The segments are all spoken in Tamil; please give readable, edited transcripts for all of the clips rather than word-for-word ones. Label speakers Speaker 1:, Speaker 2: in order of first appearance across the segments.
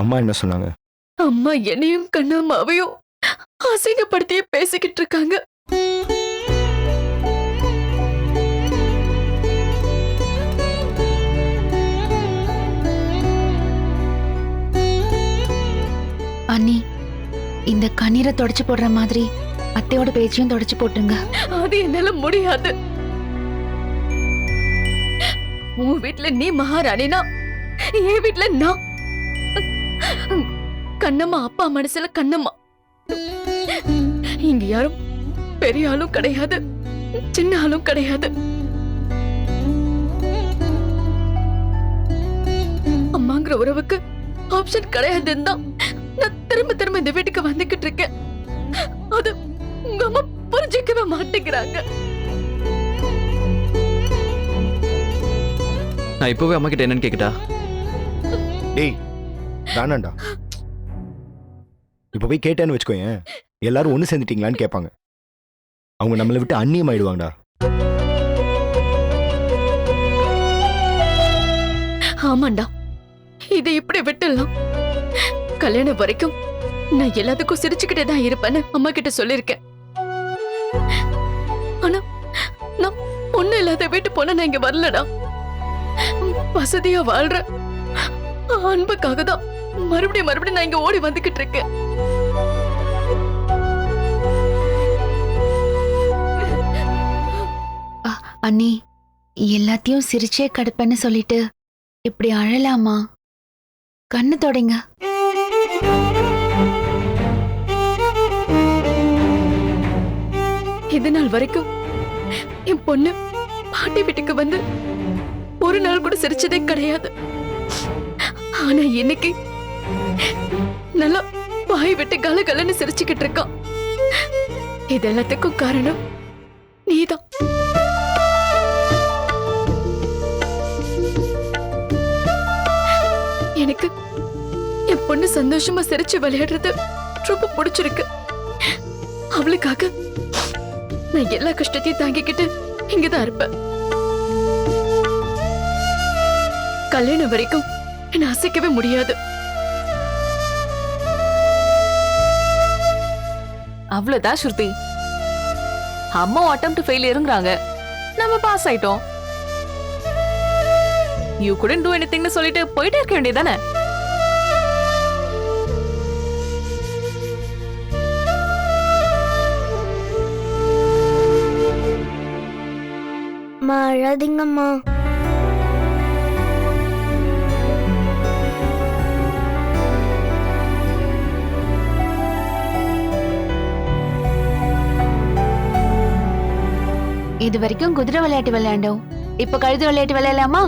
Speaker 1: அம்மா என்ன சொன்னாங்க?
Speaker 2: அம்மா என்னையும் கண்ணம்மாவையும் அசிங்கப்படுத்தியே பேசிக்கிட்டு இருக்காங்க.
Speaker 3: அண்ணி, இந்த கண்ணீரை தொடச்சு போடுற மாதிரி அத்தையோட பேச்சையும் தொடச்சு போட்டுருங்க.
Speaker 2: அது என்னால முடியாது. உன் வீட்டுல நீ மகாராணினா என் வீட்டுல நான் கண்ணம்மா. அப்பா மனசுல கண்ணம்மா. இங்க யாரும் பெரிய ஆளும் கிடையாது, சின்ன ஆளும் கிடையாது. அம்மாங்கிற உறவுக்கு ஆப்ஷன் கிடையாதுன்னு தான் நான் திரும்ப திரும்ப இந்த வீட்டுக்கு வந்துகிட்டு இருக்கேன். அது உங்க அம்மா புரிஞ்சுக்கவே மாட்டேங்கிறாங்க.
Speaker 4: நான் இப்பவே அம்மா கிட்ட என்னன்னு கேக்கட்டா?
Speaker 1: டேய் வேணாண்டா. இப்ப போய் கேட்டேன்னு வச்சுக்கோயேன், எல்லாரும் ஒண்ணு சேர்ந்துட்டீங்களான்னு கேட்பாங்க. அவங்க நம்மளை விட்டு அந்நியம் ஆயிடுவாங்கடா.
Speaker 2: ஆமாண்டா, இதை இப்படி விட்டுலாம். கல்யாணம் வரைக்கும் நான் எல்லாத்துக்கும் சிரிச்சுக்கிட்டே தான் இருப்பேன்னு அம்மா கிட்ட சொல்லிருக்கேன். ஆனா நான் ஒண்ணு இல்லாத வீட்டு போன நான் இங்க வரலடா. வசதியா வாழ்ற அன்புக்காக தான் மறுபடியும் மறுபடியும் நான் இங்க ஓடி வந்துகிட்டு இருக்கேன்.
Speaker 3: அண்ணி, எல்லாத்தையும் சிரிச்சே கடுப்பேன்னு சொல்லிட்டு இப்படி அழலாமா? கண்ணு தொடங்க.
Speaker 2: இது நாள் வரைக்கும் என் பொண்ணு பாட்டி வீட்டுக்கு வந்து ஒரு நாள் கூட சிரிச்சதே கிடையாது. ஆனா இன்னைக்கு நல்லா வாய் விட்டு கலகலன்னு சிரிச்சுக்கிட்டு இருக்கான். இது எல்லாத்துக்கும் காரணம் நீதான். எனக்கு என் பொண்ணு சந்தோஷமா சிரிச்சு விளையாடுறது ரொம்ப பிடிச்சிருக்கு. அவளுக்காக நான் எல்லா கஷ்டத்தையும் தாங்கிக்கிட்டு இங்கதான் இருப்பேன். கல்யாணம் வரைக்கும் என்ன அசைக்கவே முடியாது.
Speaker 5: அவ்வளவுதான் ஸ்ருதி. அம்மா அட்டெம்ப்ட் ஃபெயிலியர்ங்கறாங்க, நம்ம பாஸ் ஆயிட்டோம். யூ couldn't do anything னு சொல்லிட்டு போயிட்டே இருக்க வேண்டியதானே?
Speaker 6: அழாதீங்கம்மா.
Speaker 3: இது வரைக்கும் குதிரை விளையாட்டு விளையாண்டோம், இப்ப கழுது விளையாட்டு விளையாடலாமா?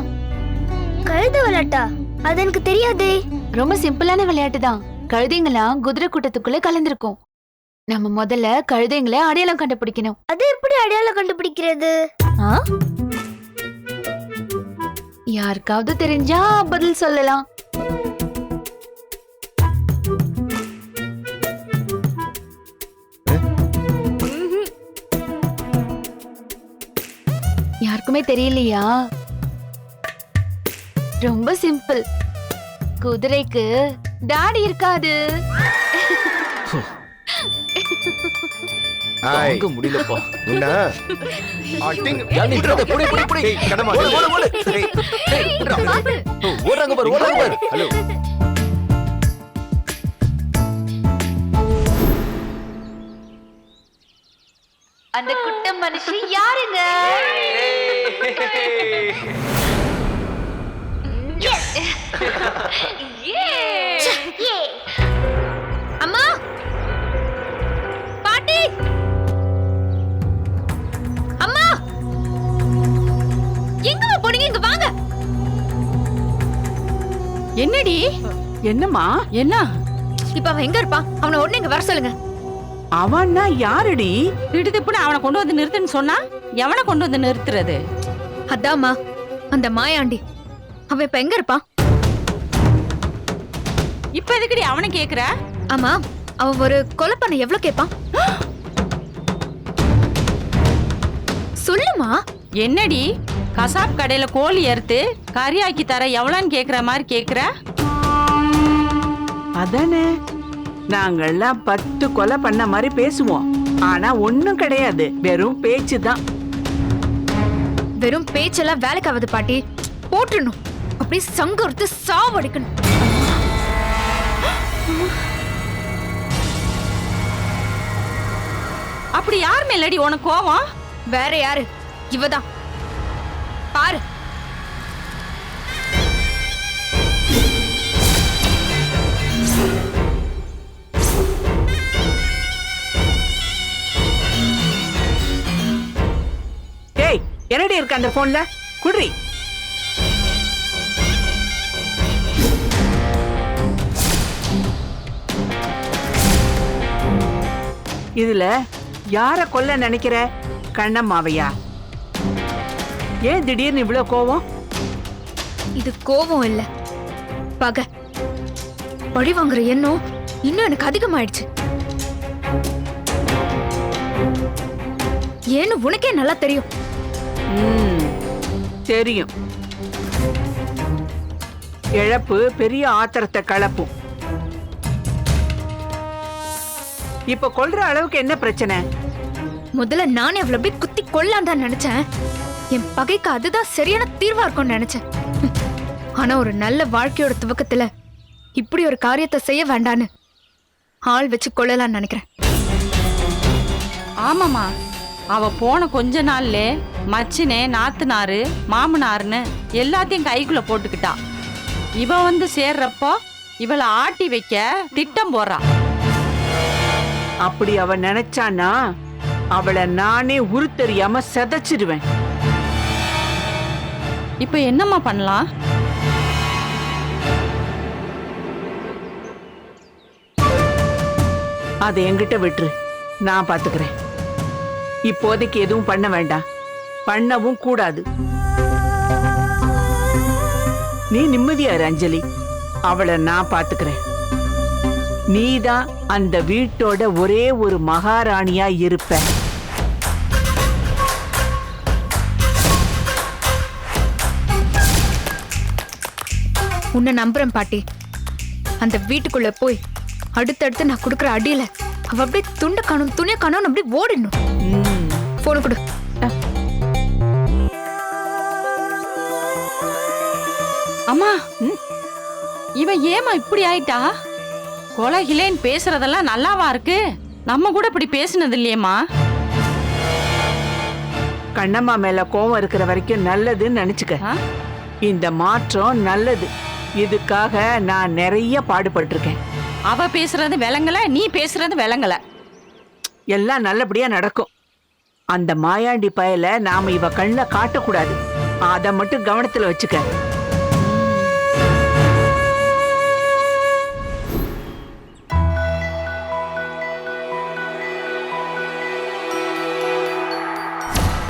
Speaker 6: கழுத விளையாட்டா? அது எனக்கு தெரியாதே.
Speaker 3: ரொம்ப சிம்பிளான விளையாட்டு தான். கழுதைங்களாம் குதிரை கூட்டத்துக்குள்ள கலந்துருக்கும். நம்ம முதல்ல கழுதைங்களை அடையாளம் கண்டுபிடிக்கணும்.
Speaker 6: அது எப்படி அடையாளம் கண்டுபிடிக்கிறது?
Speaker 3: யாருக்காவது தெரிஞ்சா பதில் சொல்லலாம். யாருக்குமே தெரியலையா? ரொம்ப சிம்பிள். குதிரைக்கு தாடி இருக்காது.
Speaker 4: தாங்க முடியலப்பா.
Speaker 1: உன்ன
Speaker 4: யானி விட்றத புடி புடி புடி.
Speaker 1: டேய் கடமா
Speaker 4: ஓடு ஓடு. டேய் விட்றா. ஓடுறாங்க பாரு ஓடுறாங்க பாரு.
Speaker 1: ஹலோ.
Speaker 3: அந்த குட்ட மனுஷி யாருங்க?
Speaker 6: அம்மா, பாட்டி, அம்மா, எங்க போனீங்க? இங்க வாங்க.
Speaker 7: என்னடி? என்னம்மா? என்ன?
Speaker 6: இப்ப அவன் எங்க இருப்பான்? அவனை உடனே இங்க வர சொல்லுங்க.
Speaker 7: அவன்னா யாருடி? திடுதிப்புன்னு அவனை கொண்டு வந்து நிறுத்துன்னு சொன்னா எவனை கொண்டு வந்து நிறுத்துறது?
Speaker 6: அதாம்மா, அந்த மாயாண்டி. அவன் இப்ப எங்க இருப்பான்?
Speaker 7: இப்ப எதுக்குடி அவனை கேக்குற?
Speaker 6: ஆமா, அவன் ஒரு கொலை பண்ண எவ்வளவு கேட்பான்? சொல்லுமா.
Speaker 7: என்னடி கசாப் கடையில கோழி அறுத்து கறியாக்கி தர எவ்வளவுன்னு கேக்குற மாதிரி கேக்குற?
Speaker 8: அதானே நாங்கெல்லாம் 10 கொலை பண்ண மாதிரி பேசுவோம். ஆனா ஒண்ணும் கிடையாது, வெறும் பேச்சு தான்.
Speaker 6: வெறும் பேச்செல்லாம் வேலைக்கு ஆகுது பாட்டி. போட்டுடணும், அப்படியே சங்கொடுத்து சாவடிக்கணும்.
Speaker 7: அப்படி யார் மேலடி உனக்கு கோவம்?
Speaker 6: வேற யாரு? இவதான் பாரு.
Speaker 8: டேய், என்னடி இருக்கு அந்த போன்ல? குடுறி. இதுல யார கொல்ல நினைக்கிற? கண்ணம்மாவையா? ஏன் திடீர்னு இவ்வளவு கோவம்?
Speaker 6: இது கோபம் இல்ல, பகை. பழி வாங்குற எண்ணம் இன்னும் எனக்கு அதிகமாயிடுச்சு. ஏன்னு உனக்கே நல்லா தெரியும்.
Speaker 8: தெரியும். இழப்பு பெரிய ஆத்திரத்தை கலப்பும். இப்ப கொல்ற அளவுக்கு என்ன பிரச்சனை?
Speaker 6: முதல்ல நானே அவளை அப்படியே குத்தி கொள்ளான் தான் நினைச்சேன். என் பகைக்கு அதுதான் சரியான தீர்வா இருக்கும்னு நினைச்சேன். ஆனா ஒரு நல்ல வாழ்க்கையோட துவக்கத்துல இப்படி ஒரு காரியத்தை செய்ய வேண்டான்னு ஆள் வச்சு கொள்ளலாம்னு நினைக்கிறேன்.
Speaker 7: ஆமாமா, அவ போன கொஞ்ச நாள்ல மச்சினே, நாத்தனாரு, மாமனாருன்னு எல்லாத்தையும் கைக்குள்ள போட்டுக்கிட்டா. இவ வந்து சேர்றப்போ இவளை ஆட்டி வைக்க திட்டம் போடுறா.
Speaker 8: அப்படி அவ நினைச்சானா அவளை நானே உருத்தெரியாம செதைச்சிடுவேன்.
Speaker 7: இப்ப என்னம்மா பண்ணலாம்?
Speaker 8: அதை என்கிட்ட விட்டுரு, நான் பாத்துக்கிறேன். இப்போதைக்கு எதுவும் பண்ண வேண்டாம், பண்ணவும் கூடாது. நீ நிம்மதியாரு அஞ்சலி, அவளை நான் பாத்துக்கிறேன். நீதான் அந்த வீட்டோட ஒரே ஒரு மகாராணியா இருப்ப.
Speaker 6: உன்னை நம்புறேன் பாட்டி. அந்த வீட்டுக்குள்ள போய் அடுத்தடுத்து நான் கொடுக்குற அடியில அவ அப்படியே துண்டை காணும், துணியை காணும், அப்படியே ஓடிடணும். போன கொடு.
Speaker 7: அம்மா, இவ ஏமா இப்படி ஆயிட்டா? கொலைகிலேன்னு பேசுறதெல்லாம் நல்லாவா இருக்கு? நம்ம கூட இப்படி பேசினது இல்லையேம்மா.
Speaker 8: கண்ணம்மா மேல கோவம் இருக்கிற வரைக்கும் நல்லதுன்னு நினைச்சுக்க. இந்த மாற்றம் நல்லது. இதுக்காக நான் நிறைய பாடுபட்டிருக்கேன்.
Speaker 7: அவ பேசுறது விளங்கல, நீ பேசுறது விளங்கல.
Speaker 8: எல்லாம் நல்லபடியா நடக்கும். அந்த மாயாண்டி பயல நாம இவ கண்ணுல காட்டக்கூடாது. அத மட்டும் கவனத்துல வச்சுக்க.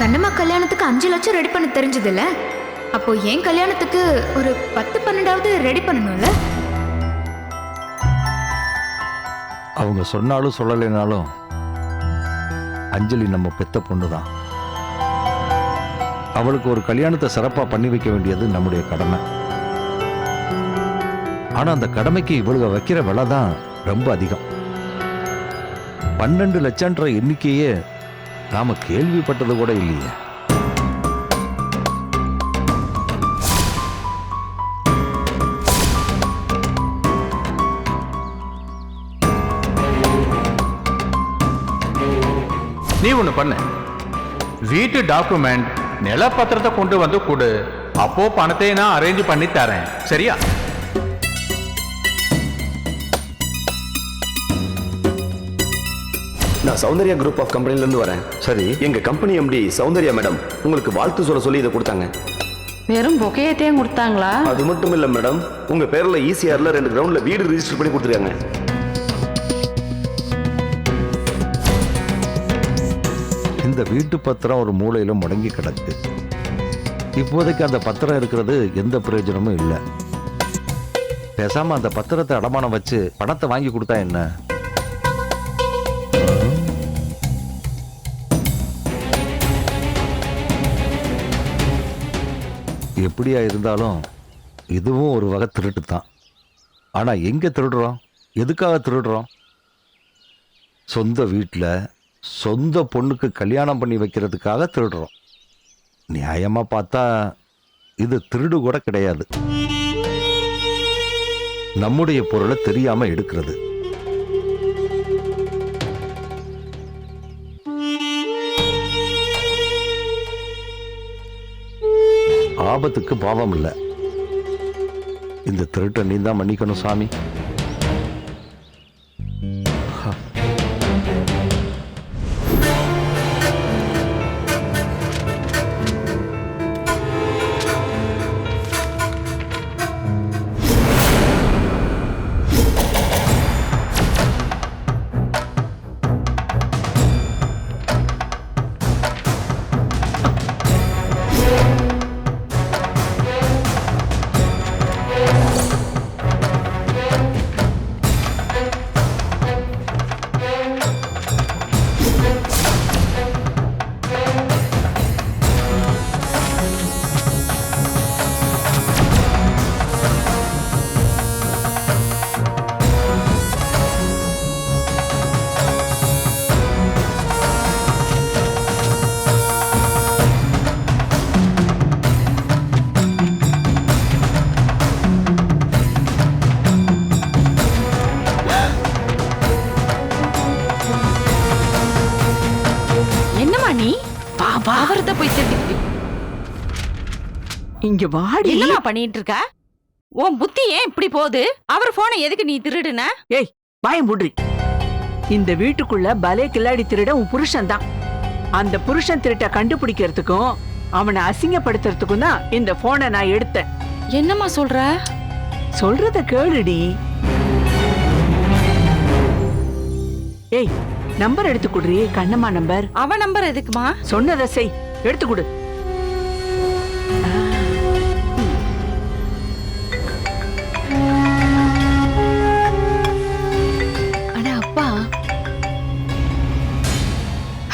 Speaker 6: கண்ணம்மா கல்யாணத்துக்கு 5 லட்சம் ரெடி பண்ண தெரிஞ்சது இல்ல? அப்போ என் கல்யாணத்துக்கு ஒரு 10-12 ரெடி பண்ணணும்ல?
Speaker 9: அவங்க சொன்னாலும் சொல்லலைனாலும் அஞ்சலி நம்ம பெத்த பொண்ணுதான். அவளுக்கு ஒரு கல்யாணத்தை சிறப்பா பண்ணி வைக்க வேண்டியது நம்முடைய கடமை. ஆனா அந்த கடமைக்கு இவளுக வைக்கிற விலை தான் ரொம்ப அதிகம். 12 லட்சம்ன்ற எண்ணிக்கையே நாம கேள்விப்பட்டது கூட இல்லையே.
Speaker 10: நீ ஒன்று பண்ணு, வீட்டு டாக்குமெண்ட் நிலப்பத்திரத்தை கொண்டு வந்து கொடு. அப்போ பணத்தை நான் அரேஞ்ச் பண்ணி தரேன், சரியா?
Speaker 11: நான் சௌந்தர்யா குரூப் ஆஃப் கம்பெனிலேருந்து வரேன்.
Speaker 9: சரி,
Speaker 11: எங்க கம்பெனி எம்டி சௌந்தர்யா மேடம் உங்களுக்கு வாழ்த்து சொல்ல சொல்லி இதை கொடுத்தாங்க.
Speaker 7: வெறும் பொக்கையத்தையும் கொடுத்தாங்களா?
Speaker 11: அது மட்டும் இல்ல மேடம், உங்க பேர்ல ஈசிஆர்ல 2 கிரவுண்ட்ல வீடு ரிஜிஸ்டர் பண்ணி கொடுத்துருக்காங்க.
Speaker 9: இந்த வீட்டு பத்திரம் ஒரு மூலையில முடங்கி கிடக்கு. இப்போதைக்கு அந்த பத்திரம் இருக்கிறது எந்த பிரயோஜனமும் இல்லை. பேசாம அந்த பத்திரத்தை அடமானம் வச்சு பணத்தை வாங்கி கொடுத்தா என்ன? எப்படியா இருந்தாலும் இதுவும் ஒரு வகை திருட்டு தான். ஆனா எங்க திருடுறோம்? எதுக்காக திருடுறோம்? சொந்த வீட்டில் சொந்த பொண்ணுக்கு கல்யாணம் பண்ணி வைக்கிறதுக்காக திருடுறோம். நியாயமாக பார்த்தா இது திருடு கூட கிடையாது. நம்முடைய பொருளை தெரியாம எடுக்கிறது. ஆபத்துக்கு பாவம் இல்லை. இந்த திருட்டை நீ தான் மன்னிக்கணும் சாமி.
Speaker 7: அவர்த போய் திட்டிக்கிட்டு
Speaker 8: இங்க வாடி.
Speaker 7: என்னமா பண்ணிட்டு இருக்க? உன் புத்தி ஏன் இப்படி போகுது? அவர் போனை எதுக்கு நீ திருடுன?
Speaker 8: ஏய் வாய மூடுறி. இந்த வீட்டுக்குள்ள பலே கில்லாடி திருட உன் புருஷன் தான். அந்த புருஷன் திருட்ட கண்டுபிடிக்கிறதுக்கும் அவனை அசிங்கப்படுத்துறதுக்கும் தான் இந்த போனை நான் எடுத்தேன்.
Speaker 7: என்னம்மா சொல்ற?
Speaker 8: சொல்றத கேளுடி. ஏய் நம்பர் எடுத்து குடுறி. கண்ணம்மா நம்பர்.
Speaker 7: அவ நம்பர் எதுக்குமா?
Speaker 8: சொன்னதை செய். எடுத்து கொடு.
Speaker 3: அட அப்பா.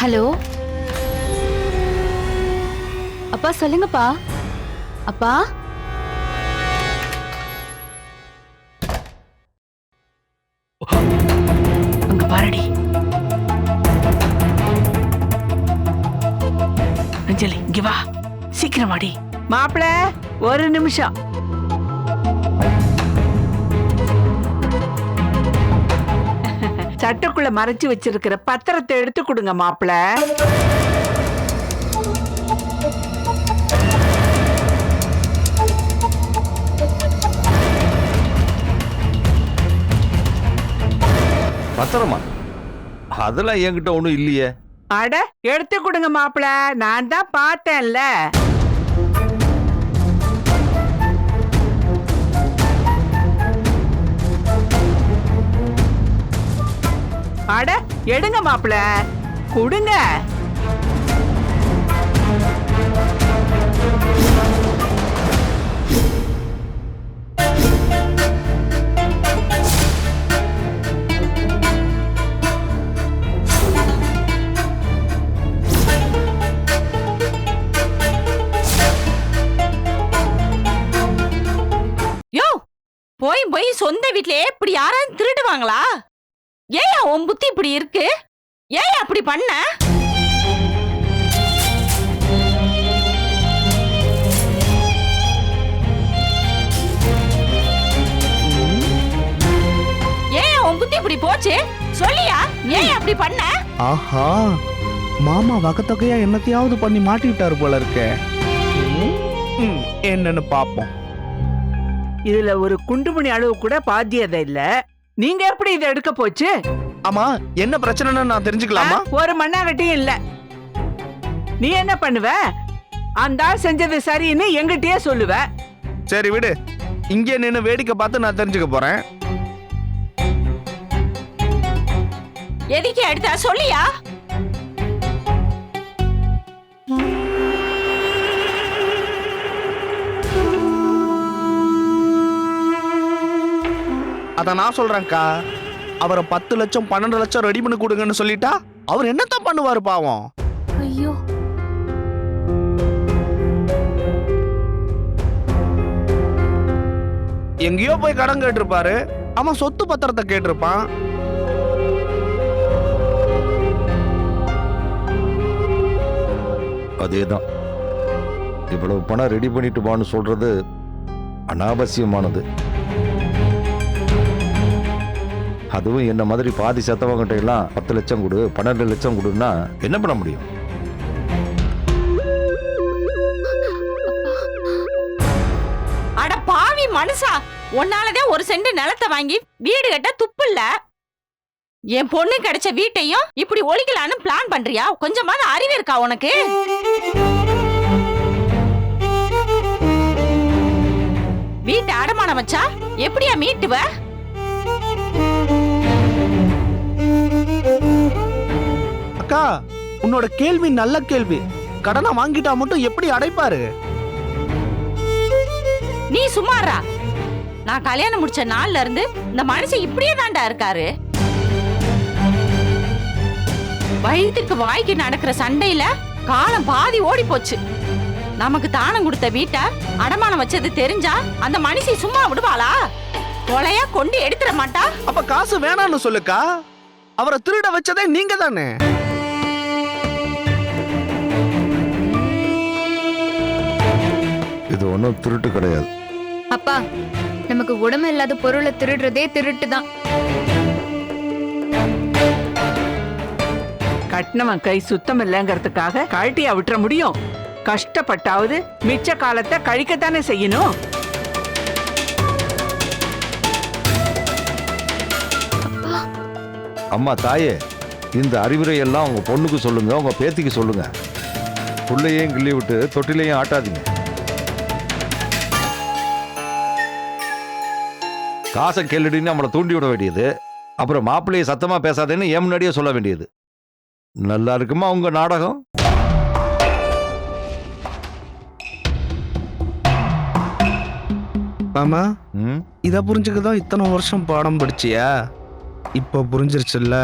Speaker 3: ஹலோ அப்பா, சொல்லுங்கப்பா. அப்பா
Speaker 8: அங்க பாருடி. அஞ்சலி இங்க வா, சீக்கிரம் வாடி. மாப்பிள ஒரு நிமிஷம். சட்டுக்குள்ள மறைச்சு வச்சிருக்கிற பத்திரத்தை எடுத்து கொடுங்க மாப்பிள.
Speaker 9: பத்திரமா? அதெல்லாம் என்கிட்ட ஒண்ணும் இல்லையே.
Speaker 8: அட எடுத்து கொடுங்க மாப்பிள, நான் தான் பார்த்தேன்ல. அட எடுங்க மாப்பிள, கொடுங்க.
Speaker 7: போய் போய் சொந்த வீட்லயே இப்படி யாராவது திருடுவாங்களா? ஏன் உன் புத்தி இப்படி இருக்கு? ஏன் அப்படி பண்ண? ஏன் உன் புத்தி இப்படி போச்சு? சொல்லியா ஏன் அப்படி பண்ண?
Speaker 12: ஆஹா, மாமா வகத்தொகையா என்னத்தையாவது பண்ணி மாட்டிட்டாரு போல இருக்க. என்னன்னு பாப்போம்.
Speaker 8: இதுல ஒரு குண்டுமணி அளவு கூட பாத்தியதை இல்ல. நீங்க எப்படி இதை எடுக்க போச்சு?
Speaker 12: ஆமா, என்ன பிரச்சனைன்னு நான் தெரிஞ்சுக்கலாமா?
Speaker 8: ஒரு மண்ணாங்கட்டியும் இல்ல. நீ என்ன பண்ணுவ? அந்த ஆள் செஞ்சது சரின்னு எங்கிட்டயே சொல்லுவ.
Speaker 12: சரி விடு, இங்கே நின்னு வேடிக்கை பார்த்து நான் தெரிஞ்சுக்க போறேன்.
Speaker 7: எதுக்கு எடுத்தா சொல்லியா?
Speaker 12: அத நான் சொல்றேன்க்கா. அவரை 10 லட்சம் 12 லட்சம் ரெடி பண்ணி கொடுங்கன்னு சொல்லிட்டா அவர் என்னத்தான் பண்ணுவாரு பாவம்.
Speaker 3: ஐயோ,
Speaker 12: எங்கேயோ போய் கடன் கேட்டிருப்பாரு. அவன் சொத்து பத்திரத்தை கேட்டிருப்பான்.
Speaker 9: அதேதான். இவ்வளவு பணம் ரெடி பண்ணிட்டு வான்னு சொல்றது அனாவசியமானது. அதுவும் என்ன மாதிரி பாதி சத்தவங்கிட்ட எல்லாம் 10 லட்சம் கொடு 12 லட்சம் கொடுன்னா என்ன பண்ண முடியும்?
Speaker 7: அட பாவி மனுஷா, உன்னாலதான் ஒரு சென்ட் நிலத்தை வாங்கி வீடு கட்ட துப்பு இல்ல. என் பொண்ணு கிடைச்ச வீட்டையும் இப்படி ஒழிக்கலான்னு பிளான் பண்றியா? கொஞ்சமாவது அறிவு இருக்கா உனக்கு? வீட்டை அடமானம் வச்சா எப்படியா மீட்டுவ?
Speaker 12: அக்கா, உன்னோட கேள்வி நல்ல கேள்வி. கடனை வாங்கிட்டா மட்டும் எப்படி அடைப்பாரு?
Speaker 7: நீ சும்மாறா. நான் கல்யாணம் முடிச்ச நாள்ல இருந்து இந்த மனுஷன் இப்படியே தாண்டா இருக்காரு. வயிற்றுக்கு வாய்க்கு நடக்கிற சண்டையில காலம் பாதி ஓடி போச்சு. நமக்கு தானம் கொடுத்த வீட்டை அடமானம் வச்சது தெரிஞ்சா அந்த மனுஷி சும்மா விடுவாளா? கொலையா கொண்டு எடுத்துட மாட்டா?
Speaker 12: அப்ப காசு வேணான்னு சொல்லுக்கா. அவரை திருட வச்சதே நீங்க தானே.
Speaker 9: இது ஒன்றும் திருட்டு கிடையாது.
Speaker 6: அப்பா, நமக்கு உடம்பு இல்லாத பொருளை திருடுறதே திருட்டு தான்.
Speaker 8: கட்டினவன் கை சுத்தம் இல்லைங்கிறதுக்காக கழட்டியா விட்டுற முடியும்? கஷ்டப்பட்டாவது மிச்ச காலத்தை கழிக்கத்தானே செய்யணும்.
Speaker 9: அம்மா தாயே, இந்த அறிவுரை எல்லாம் உங்க பொண்ணுக்கு சொல்லுங்க, உங்க பேத்திக்கு சொல்லுங்க. புள்ளையும் கிள்ளி விட்டு தொட்டிலையும் ஆட்டாதீங்க. காசை கேளுடின்னு நம்மளை தூண்டி விட வேண்டியது, அப்புறம் மாப்பிள்ளையை சத்தமா பேசாதேன்னு ஏன் முன்னாடியே சொல்ல வேண்டியது. நல்லா இருக்குமா உங்க நாடகம்?
Speaker 12: ஆமா, இத புரிஞ்சுக்கதான் இத்தனை வருஷம் பாடம் படிச்சியா? இப்ப புரிஞ்சிருச்சுல்ல.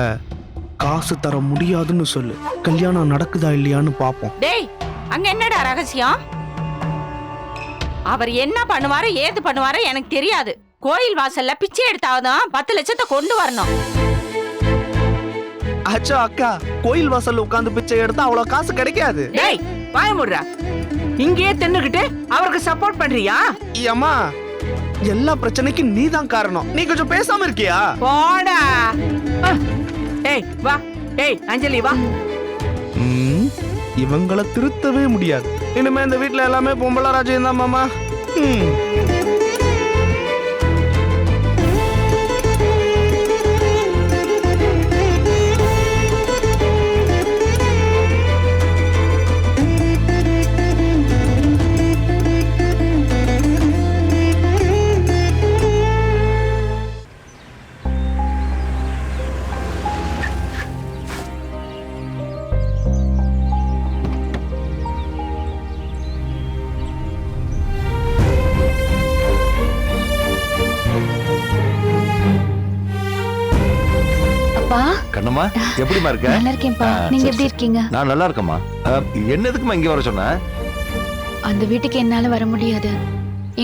Speaker 12: காசு தர முடியாதுன்னு சொல்லு, கல்யாணம் நடக்குதா இல்லையான்னு பாப்போம்.
Speaker 7: டேய், அங்க என்னடா ரகசியம்? அவர் என்ன பண்ணுவாரு ஏது பண்ணுவாரு எனக்கு தெரியாது. கோயில் வாசல்ல பிச்சை எடுத்தாதான் 10 லட்சத்தை கொண்டு வரணும்.
Speaker 12: அச்சா அக்கா, கோயில் வாசல்ல உட்கார்ந்து பிச்சை எடுத்தா அவ்வளவு காசு கிடைக்காது.
Speaker 8: டேய் வாயமுடுறா, இங்கேயே தின்னுகிட்டு அவருக்கு சப்போர்ட் பண்றியா?
Speaker 12: அம்மா, எல்லா பிரச்சனைக்கும் நீ தான் காரணம். நீ கொஞ்சம் பேசாம இருக்கியா?
Speaker 8: போடா. ஏய் வா, ஏய் அஞ்சலி வா.
Speaker 12: இவங்கள திருத்தவே முடியாது. இனிமே இந்த வீட்டுல எல்லாமே பொம்பளை ராஜ்யம் தான் மாமா.
Speaker 9: கண்ணம்மா, எப்படிமா இருக்க?
Speaker 3: நல்லா இருக்கேன்ப்பா. நீங்க எப்படி இருக்கீங்க?
Speaker 9: நான் நல்லா இருக்கேம்மா. என்னதுக்குமா இங்க வர சொன்ன?
Speaker 3: அந்த வீட்டுக்கு என்னால வர முடியாது,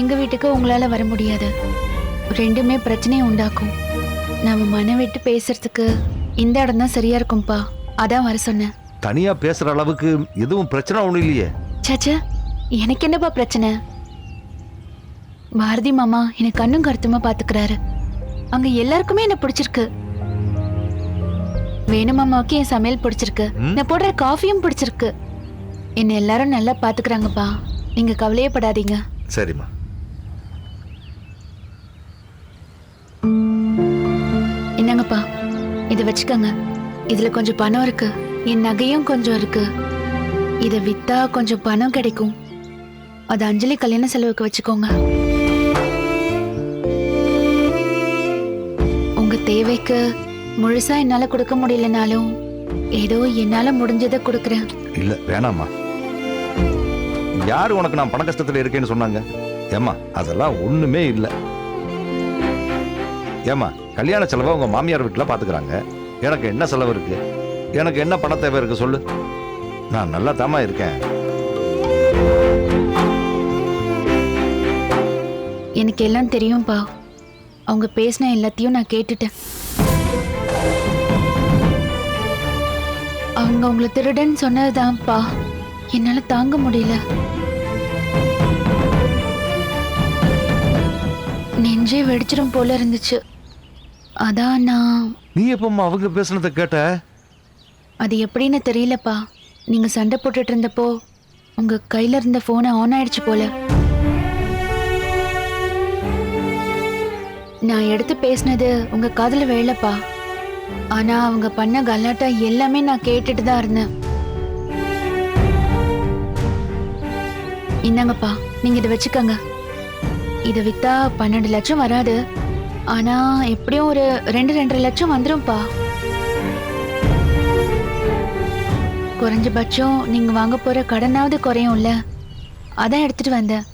Speaker 3: எங்க வீட்டுக்கு உங்களால வர முடியாது. ரெண்டுமே பிரச்சனையை உண்டாக்கும். நம்ம மன விட்டு பேசுறதுக்கு இந்த இடம் தான் சரியா இருக்கும்பா. அதான் வர சொன்னேன்.
Speaker 9: தனியா பேசுற அளவுக்கு எதுவும் பிரச்சனை ஒண்ணும் இல்லையே.
Speaker 3: சச்சா, எனக்கு என்னப்பா பிரச்சனை? பாரதி மாமா எனக்கு கண்ணும் கருத்துமா பாத்துக்கிறாரு. அங்க எல்லாருக்குமே என்ன பிடிச்சிருக்கு. வேணு மாமாவுக்கு என் சமையல் பிடிச்சிருக்கு, நான் போடுற காஃபியும் பிடிச்சிருக்கு. என்ன எல்லாரும் நல்லா பாத்துக்கிறாங்கப்பா. நீங்க கவலையே படாதீங்க.
Speaker 9: சரிம்மா.
Speaker 3: என்னங்கப்பா, இதை வச்சுக்கோங்க. இதுல கொஞ்சம் பணம் இருக்கு, என் நகையும் கொஞ்சம் இருக்கு. இதை வித்தா கொஞ்சம் பணம் கிடைக்கும். அது அஞ்சலி கல்யாண செலவுக்கு வச்சுக்கோங்க. உங்க தேவைக்கு முழுசா என்னால கொடுக்க முடியலனாலும் ஏதோ என்னால முடிஞ்சதை கொடுக்கறேன்.
Speaker 9: இல்ல வேணாமா. யாரு உனக்கு நான் பண கஷ்டத்துல இருக்கேன்னு சொன்னாங்க? ஏமா, அதெல்லாம் ஒண்ணுமே இல்ல. ஏமா, கல்யாண செலவை உங்க மாமியார் வீட்டுல பாத்துக்கிறாங்க. எனக்கு என்ன செலவு இருக்கு? எனக்கு என்ன பண தேவை இருக்கு சொல்லு? நான் நல்லா தாமா இருக்கேன்.
Speaker 3: எனக்கு எல்லாம் தெரியும்பா. அவங்க பேசின எல்லாத்தையும் நான் கேட்டுட்டேன். அவங்க உங்களை திருடன்னு சொன்னதுதான்ப்பா என்னால தாங்க முடியல. நெஞ்சே வெடிச்சிடும் போல இருந்துச்சு. அதான் நான்
Speaker 9: நீ எப்பம்மா அவங்க பேசுனதை கேட்ட?
Speaker 3: அது எப்படின்னு தெரியலப்பா. நீங்க சண்டை போட்டுட்டு இருந்தப்போ உங்க கையில இருந்த போனை ஆன் ஆயிடுச்சு போல. நான் எடுத்து பேசினது உங்க காதுல விழலப்பா. ஆனா அவங்க பண்ண கலாட்டா எல்லாமே நான் கேட்டுட்டு தான் இருந்தேன். இந்தாங்கப்பா, நீங்க இதை வச்சுக்கோங்க. இதை வித்தா 12 லட்சம் வராது. ஆனா எப்படியும் ஒரு 2-2.5 லட்சம் வந்துரும்ப்பா. குறைஞ்சபட்சம் நீங்க வாங்க போற கடனாவது குறையும்ல, அதான் எடுத்துட்டு வந்தேன்.